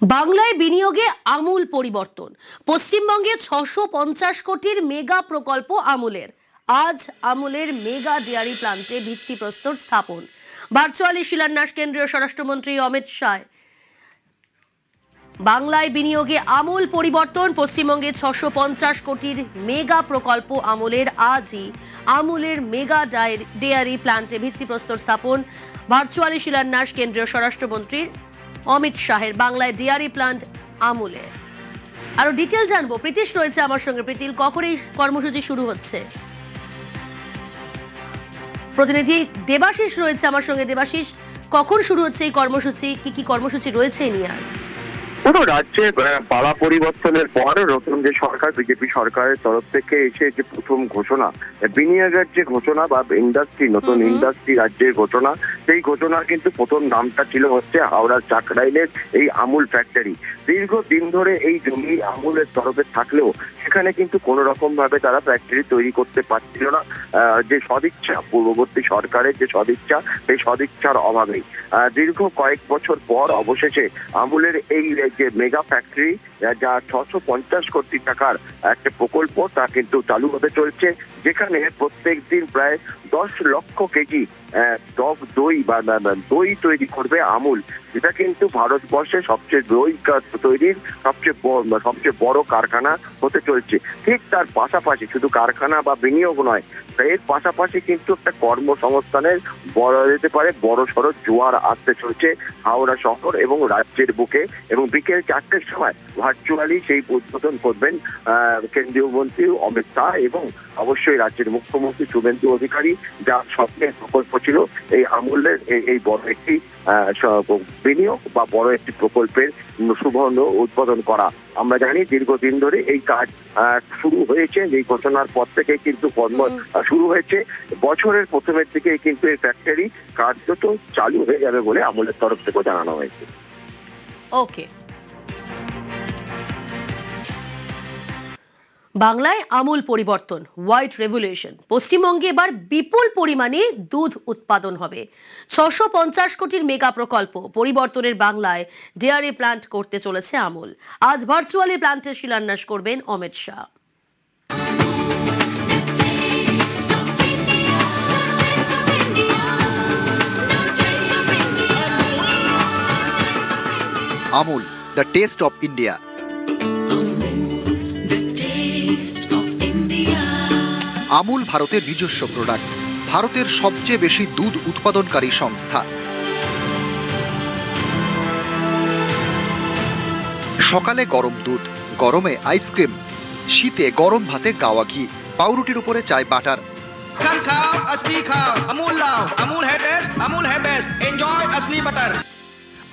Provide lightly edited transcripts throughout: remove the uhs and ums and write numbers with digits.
বাংলায় বিনিয়োগে আমূল পরিবর্তন। পশ্চিমবঙ্গে 650 কোটির মেগা প্রকল্প আমূলের। আজ আমূলের মেগা ডেয়ারি প্ল্যান্টে ভিত্তিপ্রস্তর স্থাপন। ভার্চুয়ালি শিলান্যাস কেন্দ্রীয় স্বরাষ্ট্রমন্ত্রী অমিত শাহ। বাংলায় বিনিয়োগে আমূল পরিবর্তন। পশ্চিমবঙ্গে 650 কোটির মেগা প্রকল্প আমূলের। আজই আমূলের মেগা ডেয়ারি প্ল্যান্টে ভিত্তিপ্রস্তর স্থাপন। ভার্চুয়ালি শিলান্যাস কেন্দ্রীয় স্বরাষ্ট্রমন্ত্রীর অমিত শাহের। বাংলায় ডেয়ারি প্ল্যান্ট আমূলের। আরো ডিটেল জানবো, প্রীতিশ রয়েছে আমার সঙ্গে। প্রীতিল, কখন এই কর্মসূচি শুরু হচ্ছে? প্রতিনিধি দেবাশিস রয়েছে আমার সঙ্গে। দেবাশিস, কখন শুরু হচ্ছে এই কর্মসূচি? কি কর্মসূচি রয়েছে এই নিয়ে? রাজ্যে পালা পরিবর্তনের পর নতুন যে সরকার, বিজেপি সরকারের তরফ থেকে এসে যে প্রথম ঘোষণা, বিনিয়োগের যে ঘোষণা বা ইন্ডাস্ট্রি, নতুন ইন্ডাস্ট্রি রাজ্যের ঘোষণা, সেই ঘোষণার কিন্তু প্রথম নামটা ছিল হচ্ছে হাওড়ার চাকরাইলের এই আমুল ফ্যাক্টরি। দীর্ঘদিন ধরে এই জমি আমুলের তরফে থাকলেও সেখানে কিন্তু কোনো রকম ভাবে তারা ফ্যাক্টরি তৈরি করতে পারছিল না। যে সদিচ্ছা, পূর্ববর্তী সরকারের যে সদিচ্ছা, সেই সদিচ্ছার অভাবেই দীর্ঘ কয়েক বছর পর অবশেষে আমুলের এই যে মেগা ফ্যাক্টরি, যা 650 কোটি টাকার একটা প্রকল্প, তা কিন্তু চালু হতে চলছে, যেখানে প্রত্যেক দিন প্রায় 10 লক্ষ কেজি টক দই বা দই তৈরি করবে আমুল। যেটা কিন্তু ভারতবর্ষের সবচেয়ে দই তৈরির সবচেয়ে বড় কারখানা হতে চলছে। ঠিক তার পাশাপাশি শুধু কারখানা বা বিনিয়োগ নয়, এর পাশাপাশি কিন্তু একটা কর্মসংস্থানের বলা যেতে পারে বড় সড়ো জোয়ার আসতে চলছে হাওড়া শহর এবং রাজ্যের বুকে। এবং বিকেল 4টের সময় ভার্চুয়ালি সেই উদ্বোধন করবেন কেন্দ্রীয় মন্ত্রী অমিত শাহ এবং অবশ্যই রাজ্যের মুখ্যমন্ত্রী শুভেন্দু অধিকারী, যার স্বপ্নের প্রকল্প ছিল এই আমূলের এই বড় একটি বিনিয়োগ বা বড় একটি প্রকল্পের শুভারম্ভ উদ্বোধন করা। আমরা জানি দীর্ঘদিন ধরে এই কাজ শুরু হয়েছে। এই ঘোষণার পর থেকে কিন্তু কর্ম শুরু হয়েছে। বছরের প্রথমের দিকে কিন্তু এই ফ্যাক্টরি কার্যত চালু হয়ে যাবে বলে আমূলের তরফ থেকে জানানো হয়েছে। ওকে। বাংলায় আমূল পরিবর্তন, হোয়াইট রেভলিউশন। পশ্চিমবঙ্গে এবার বিপুল পরিমাণে দুধ উৎপাদন হবে। 650 কোটির মেগা প্রকল্প পরিবর্তনের বাংলায় ডেয়ারি প্ল্যান্ট করতে চলেছে আমূল। আজ ভার্চুয়ালি প্ল্যান্টের শিলান্যাস করবেন অমিত শাহ। আমূল, দ্য টেস্ট অফ ইন্ডিয়া। আমূল ভারতের নিজস্ব প্রোডাক্ট, ভারতের সবচেয়ে বেশি দুধ উৎপাদনকারী সংস্থা। সকালে গরম দুধ, গরমে আইসক্রিম, শীতে গরম ভাতে গাওয়া ঘি, পাউরুটির উপরে চায় বাটার।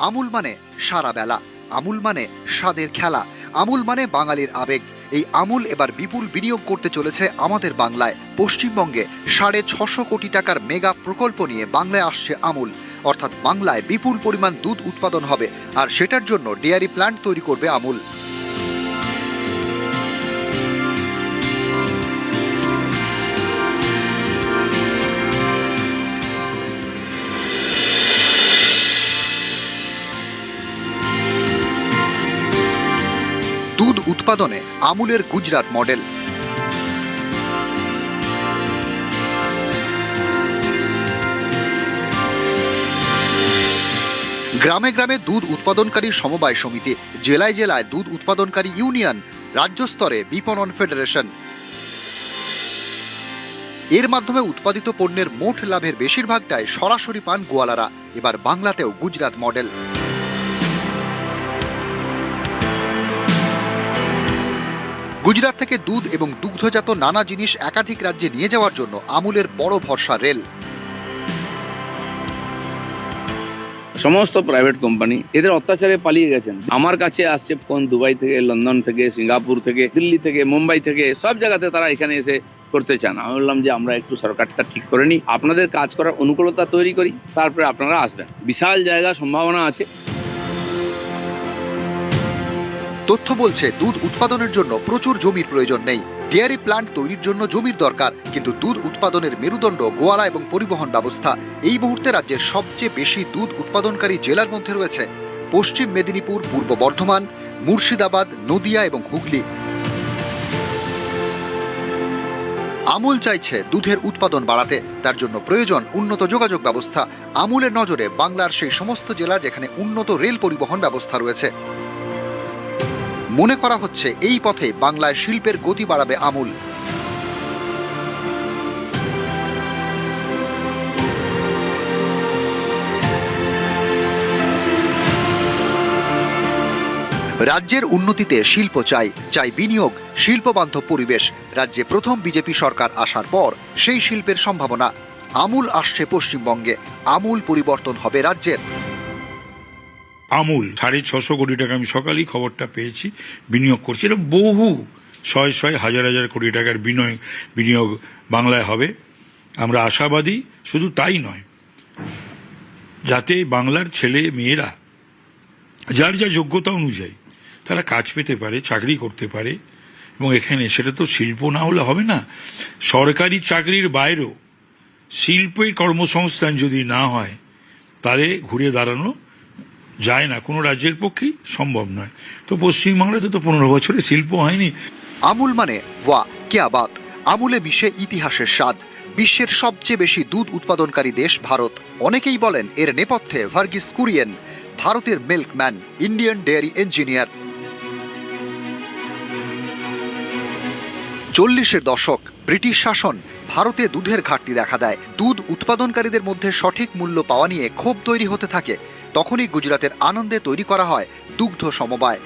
আমূল মানে সারা বেলা, আমূল মানে স্বাদের খেলা, আমূল মানে বাঙালির আবেগ। এই আমূল এবার বিপুল বিনিয়োগ করতে চলেছে আমাদের বাংলায়। পশ্চিমবঙ্গে 650 কোটি টাকার মেগা প্রকল্প নিয়ে বাংলায় আসছে আমূল। অর্থাৎ বাংলায় বিপুল পরিমাণ দুধ উৎপাদন হবে, আর সেটার জন্য ডেয়ারি প্ল্যান্ট তৈরি করবে আমূল। দুধ উৎপাদনে আমূলের গুজরাট মডেল। গ্রামে গ্রামে দুধ উৎপাদনকারী সমবায় সমিতি, জেলায় জেলায় দুধ উৎপাদনকারী ইউনিয়ন, রাজ্য স্তরে বিপণন ফেডারেশন। এর মাধ্যমে উৎপাদিত পণ্যের মোট লাভের বেশিরভাগটাই সরাসরি পান গোয়ালারা। এবার বাংলাতেও গুজরাট মডেল। গুজরাট থেকে দুধ এবং দুগ্ধজাত নানা জিনিস একাধিক রাজ্যে নিয়ে যাওয়ার জন্য আমূলের বড় ভরসা রেল। সমস্ত প্রাইভেট কোম্পানি এদের অত্যাচারে পালিয়ে গেছেন। আমার কাছে আসছে ফোন দুবাই থেকে, লন্ডন থেকে, সিঙ্গাপুর থেকে, দিল্লি থেকে, মুম্বাই থেকে, সব জায়গাতে তারা এখানে এসে করতে চান। আমি বললাম যে আমরা একটু সরকারটা ঠিক করে নিই, আপনাদের কাজ করার অনুকূলতা তৈরি করি, তারপরে আপনারা আসবেন। বিশাল জায়গা, সম্ভাবনা আছে। তথ্য বলছে দুধ উৎপাদনের জন্য প্রচুর জমির প্রয়োজন নেই। ডেয়ারি প্ল্যান্ট তৈরির জন্য জমির দরকার, কিন্তু দুধ উৎপাদনের মেরুদণ্ড গোয়ালা এবং পরিবহন ব্যবস্থা। এই মুহূর্তে রাজ্যের সবচেয়ে বেশি দুধ উৎপাদনকারী জেলার মধ্যে রয়েছে পশ্চিম মেদিনীপুর, পূর্ব বর্ধমান, মুর্শিদাবাদ, নদিয়া এবং হুগলি। আমুল চাইছে দুধের উৎপাদন বাড়াতে, তার জন্য প্রয়োজন উন্নত যোগাযোগ ব্যবস্থা। আমুলের নজরে বাংলার সেই সমস্ত জেলা যেখানে উন্নত রেল পরিবহন ব্যবস্থা রয়েছে। মনে করা হচ্ছে এই পথে বাংলায় শিল্পের গতি বাড়াবে আমুল। রাজ্যের উন্নতিতে শিল্প চাই বিনিয়োগ, শিল্পবান্ধব পরিবেশ। রাজ্যে প্রথম বিজেপি সরকার আসার পর সেই শিল্পের সম্ভাবনা। আমুল আসছে পশ্চিমবঙ্গে, আমূল পরিবর্তন হবে রাজ্যের। আমুল 650 কোটি টাকা, আমি সকালেই খবরটা পেয়েছি, বিনিয়োগ করছে। এটা বহু শয় হাজার হাজার কোটি টাকার বিনিয়োগ বাংলায় হবে। আমরা আশাবাদী। শুধু তাই নয়, যাতে বাংলার ছেলে মেয়েরা যার যা যোগ্যতা অনুযায়ী তারা কাজ পেতে পারে, চাকরি করতে পারে। এবং এখানে সেটা তো শিল্প না হলে হবে না। সরকারি চাকরির বাইরেও শিল্পের কর্মসংস্থান যদি না হয় তাহলে ঘুরে দাঁড়ানো যায় না, কোনো রাজ্যের পক্ষেই সম্ভব নয়। তো পশ্চিমবাংলাতে তো 15 বছরে শিল্প হয়নি। আমুল মানে ওয়া क्या बात। আমুলে মিশে ইতিহাসের স্বাদ। বিশ্বের সবচেয়ে বেশি দুধ উৎপাদনকারী দেশ ভারত। অনেকেই বলেন এর নেপথ্যে ভার্গিস কুরিয়েন, ভারতের মিল্কম্যান, ইন্ডিয়ান ডেয়ারি ইঞ্জিনিয়ার। 40-এর দশক, ব্রিটিশ শাসন, ভারতে দুধের ঘাটতি দেখা দেয়। দুধ উৎপাদনকারীদের মধ্যে সঠিক মূল্য পাওয়া নিয়ে ক্ষোভ তৈরি হতে থাকে। তখনই গুজরাটের আনন্দে তৈরি করা হয় দুগ্ধ সমবায়।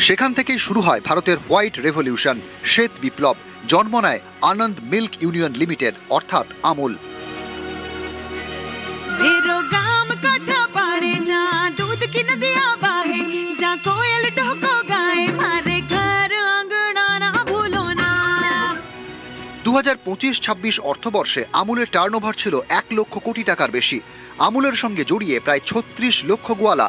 সেখান থেকেই শুরু হয় ভারতের হোয়াইট রেভলিউশন, শ্বেত বিপ্লব। জন্ম নেয় আনন্দ মিল্ক ইউনিয়ন লিমিটেড, অর্থাৎ আমুল। दूध की नदियां बहे, जा कोयल ढोको गाए, मारे घर आंगना ना भूलो ना। 2025-26 অর্থবর্ষে আমুলের টার্নওভার ছিল 1 লক্ষ কোটি টাকার বেশি। আমুলের সঙ্গে জড়িয়ে প্রায় 36 লক্ষ গোয়ালা।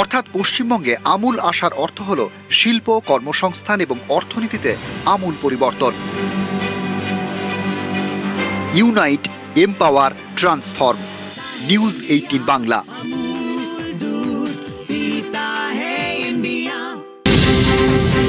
অর্থাৎ পশ্চিমবঙ্গে আমুল আসার অর্থ হল শিল্প, কর্মসংস্থান এবং অর্থনীতিতে আমূল পরিবর্তন। Unite, empower, transform. News 18 Bangla.